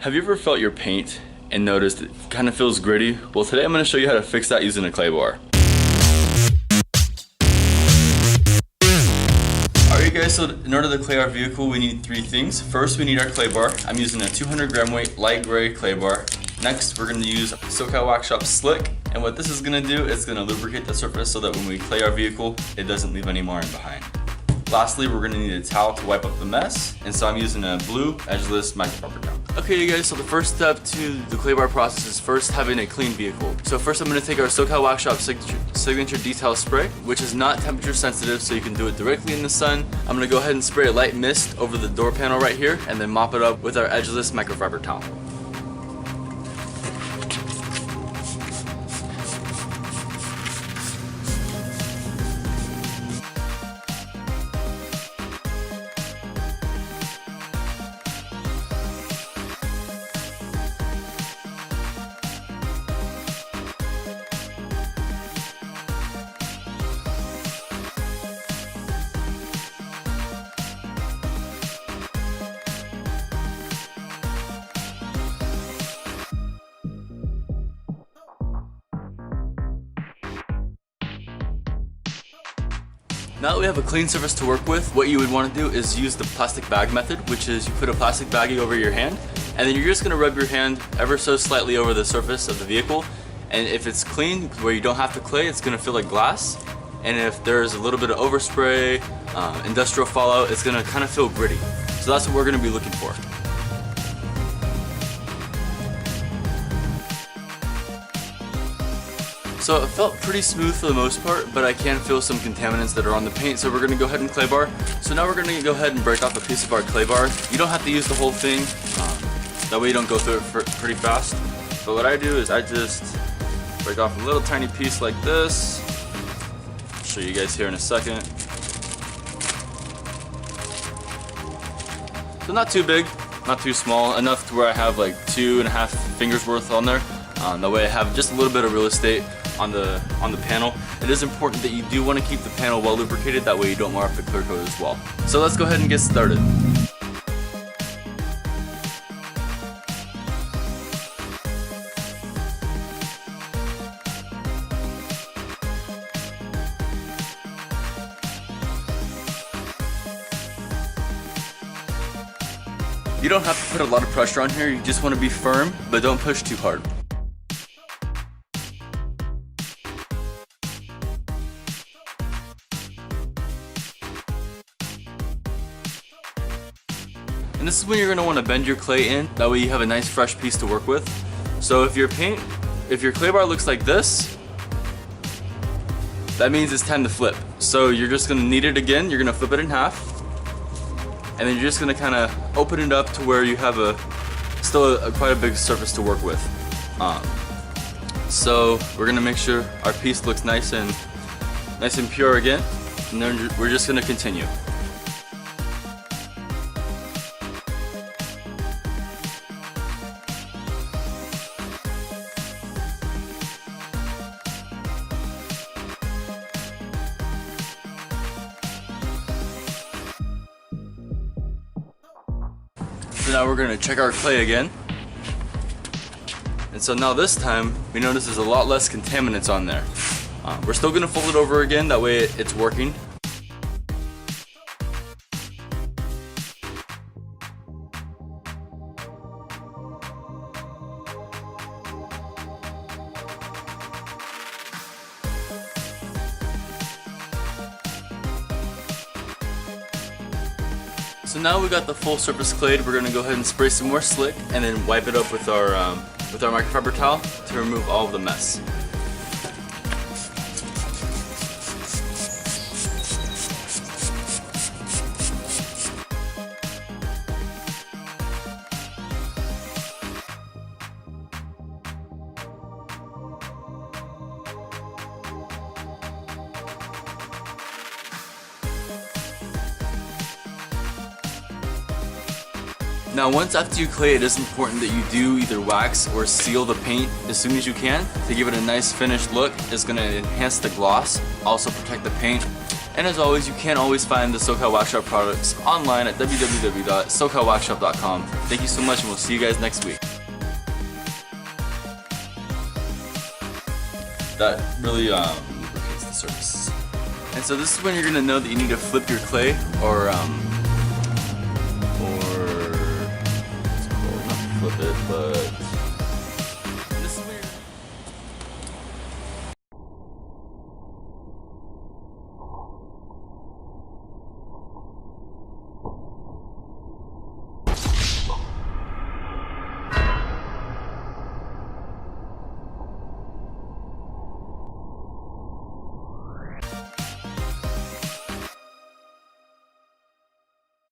Have you ever felt your paint and noticed it kind of feels gritty? Well, today I'm going to show you how to fix that using a clay bar. Alright guys, so in order to clay our vehicle, we need three things. First, we need our clay bar. I'm using a 200 gram weight light gray clay bar. Next, we're going to use SoCal Wax Shop Slick. And what this is going to do is going to lubricate the surface so that when we clay our vehicle, it doesn't leave any marring behind. Lastly, we're going to need a towel to wipe up the mess, and so I'm using a blue edgeless microfiber towel. Okay you guys, so the first step to the clay bar process is first having a clean vehicle. So first I'm going to take our SoCal Wax Shop signature detail spray, which is not temperature sensitive, so you can do it directly in the sun. I'm going to go ahead and spray a light mist over the door panel right here, and then mop it up with our edgeless microfiber towel. Now that we have a clean surface to work with, what you would want to do is use the plastic bag method, which is you put a plastic baggie over your hand, and then you're just going to rub your hand ever so slightly over the surface of the vehicle. And if it's clean, where you don't have to clay, it's going to feel like glass. And if there's a little bit of overspray, industrial fallout, it's going to kind of feel gritty. So that's what we're going to be looking for. So it felt pretty smooth for the most part, but I can feel some contaminants that are on the paint, so we're going to go ahead and clay bar. So now we're going to go ahead and break off a piece of our clay bar. You don't have to use the whole thing, that way you don't go through it pretty fast. But what I do is I just break off a little tiny piece like this. I'll show you guys here in a second. So not too big, not too small, enough to where I have like 2.5 fingers worth on there. That way I have just a little bit of real estate on the panel. It is important that you do want to keep the panel well lubricated, that way you don't mar up the clear coat as well. So let's go ahead and get started. You don't have to put a lot of pressure on here, you just want to be firm, but don't push too hard. And this is when you're going to want to bend your clay in, that way you have a nice fresh piece to work with. So if your clay bar looks like this, that means it's time to flip. So you're just going to knead it again, you're going to flip it in half, and then you're just going to kind of open it up to where you have quite a big surface to work with. So we're going to make sure our piece looks nice and pure again, and then we're just going to continue. So now we're going to check our clay again. And so now this time, we notice there's a lot less contaminants on there. We're still going to fold it over again, that way it's working. So now we got the full surface clayed, we're going to go ahead and spray some more slick and then wipe it up with our microfiber towel to remove all of the mess. Now once after you clay, it is important that you do either wax or seal the paint as soon as you can to give it a nice finished look. It's going to enhance the gloss, also protect the paint. And as always, you can always find the SoCal Wax Shop products online at www.socalwaxshop.com. Thank you so much, and we'll see you guys next week. That really lubricates the surface. And so this is when you're gonna know that you need to flip your clay, or what's it called? Not flip it, but